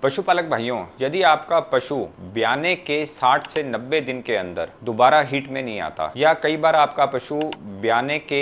पशुपालक भाइयों, यदि आपका पशु ब्याने के 60 से 90 दिन के अंदर दोबारा हीट में नहीं आता, या कई बार आपका पशु ब्याने के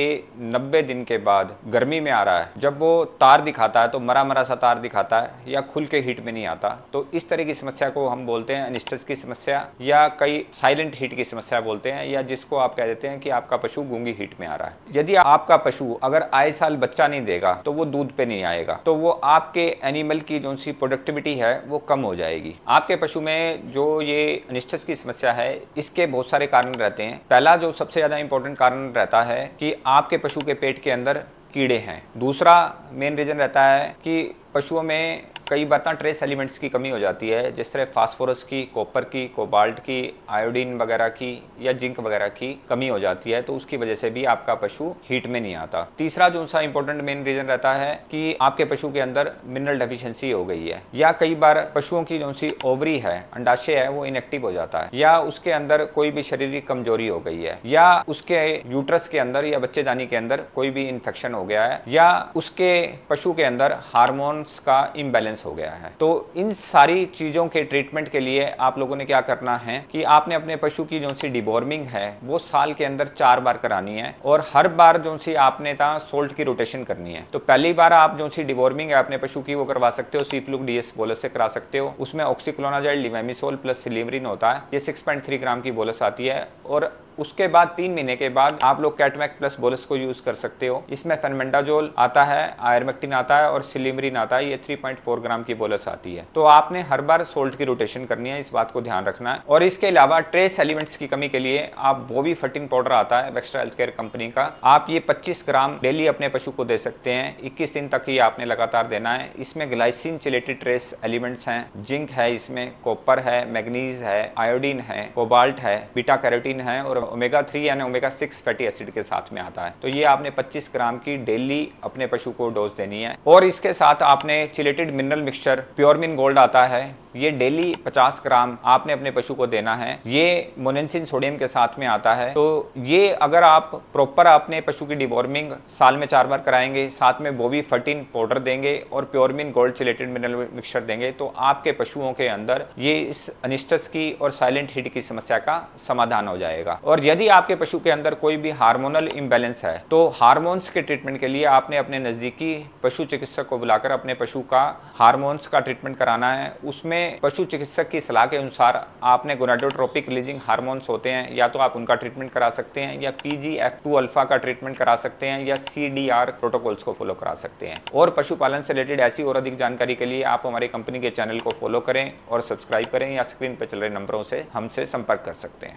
90 दिन के बाद गर्मी में आ रहा है, जब वो तार दिखाता है तो मरा मरा सा तार दिखाता है या खुल के हीट में नहीं आता, तो इस तरह की समस्या को हम बोलते हैं अनिस्टस की समस्या, या कई साइलेंट हीट की समस्या बोलते हैं, या जिसको आप कह देते हैं कि आपका पशु गूंगी हीट में आ रहा है। यदि आपका पशु अगर आए साल बच्चा नहीं देगा तो वो दूध पे नहीं आएगा, तो वो आपके एनिमल की जो सी प्रोडक्टिविटी है वो कम हो जाएगी। आपके पशु में जो ये अनिस्टस की समस्या है, इसके बहुत सारे कारण रहते हैं। पहला जो सबसे ज्यादा इंपॉर्टेंट कारण रहता है कि आपके पशु के पेट के अंदर कीड़े हैं। दूसरा मेन रीजन रहता है कि पशुओं में कई बार ट्रेस एलिमेंट्स की कमी हो जाती है, जिस तरह फास्फोरस की, कॉपर की, कोबाल्ट की, आयोडीन वगैरह की या जिंक वगैरह की कमी हो जाती है, तो उसकी वजह से भी आपका पशु हीट में नहीं आता। तीसरा जो सा इंपॉर्टेंट मेन रीजन रहता है कि आपके पशु के अंदर मिनरल डेफिशिएंसी हो गई है, या कई बार पशुओं की जो सी ओवरी है, अंडाशय है, वो इनएक्टिव हो जाता है, या उसके अंदर कोई भी शारीरिक कमजोरी हो गई है, या उसके यूट्रस के अंदर या बच्चेदानी के अंदर कोई भी इन्फेक्शन हो गया है, या उसके पशु के अंदर हार्मोन्स का इम्बैलेंस हो गया है। तो इन सारी चीजों के ट्रीटमेंट के लिए आप लोगों ने क्या करना है कि आपने अपने पशु की जो सी डिवॉर्मिंग है वो साल के अंदर 4 बार करानी है, और हर बार जो सी आपने सोल्ट की रोटेशन करनी है। तो पहली बार आप जो सी डिवॉर्मिंग है अपने पशु की वो करवा सकते हो सीफ्लुक डीएस बोलस से करा सकते हो। उसमें ऑक्सीक्लोनाजाइड, लिवेमिसोल प्लस सिलिमरिन होता है। ये 6.3 ग्राम की बोलस आती है, और उसके बाद 3 महीने के बाद आप लोग कैटमैक प्लस बोलस को यूज कर सकते हो। इसमें फेनमेंडाजोल आता है, आयरमेक्टिन आता है और सिलिमरिन आता है। ये 3.4 ग्राम की बोलस आती है। तो आपने हर बार सोल्ट की रोटेशन करनी है, इस बात को ध्यान रखना है। और इसके अलावा ट्रेस एलिमेंट्स की कमी के लिए आप बोवीफर्टिन पाउडर आता है वेक्स्ट्रा हेल्थ केयर कंपनी का, आप ये 25 ग्राम डेली अपने पशु को दे सकते हैं। 21 दिन तक ये आपने लगातार देना है। इसमें ग्लाइसिन चिलेटेड ट्रेस एलिमेंट्स हैं, जिंक है, इसमें कॉपर है, मैग्नीज है, आयोडीन है, कोबाल्ट है, बीटा कैरोटीन है, और ओमेगा 3 यानी ओमेगा 6 फैटी एसिड के साथ में आता है। तो ये आपने 25 ग्राम की डेली अपने पशु को डोज देनी है। और इसके साथ आपने चिलेटेड मिनरल मिक्सचर प्योरमिन गोल्ड आता है, ये डेली 50 ग्राम आपने अपने पशु को देना है। ये मोनेंसिन सोडियम के साथ में आता है। तो ये अगर आप प्रॉपर अपने पशु की डिवॉर्मिंग साल में 4 बार कराएंगे, साथ में बोवीफर्टिन पाउडर देंगे और प्योरमिन गोल्ड चिलेटेड मिनरल मिक्सचर देंगे, तो आपके पशुओं के अंदर ये इस अनिस्टस की और साइलेंट हीट की समस्या का समाधान हो जाएगा। और यदि आपके पशु के अंदर कोई भी हार्मोनल इम्बैलेंस है, तो हार्मोन्स के ट्रीटमेंट के लिए आपने अपने नजदीकी पशु चिकित्सक को बुलाकर अपने पशु का हार्मोन्स का ट्रीटमेंट कराना है। उसमें पशु चिकित्सक की सलाह के अनुसार आपने गोनाडोट्रोपिक रिलीजिंग हार्मोन्स होते हैं, या तो आप उनका ट्रीटमेंट करा सकते हैं, या PGF2 अल्फा का ट्रीटमेंट करा सकते हैं, या CDR प्रोटोकॉल्स को फॉलो करा सकते हैं। और पशुपालन से रिलेटेड ऐसी और अधिक जानकारी के लिए आप हमारी कंपनी के चैनल को फॉलो करें और सब्सक्राइब करें, या स्क्रीन पर चल रहे नंबरों से हमसे संपर्क कर सकते हैं।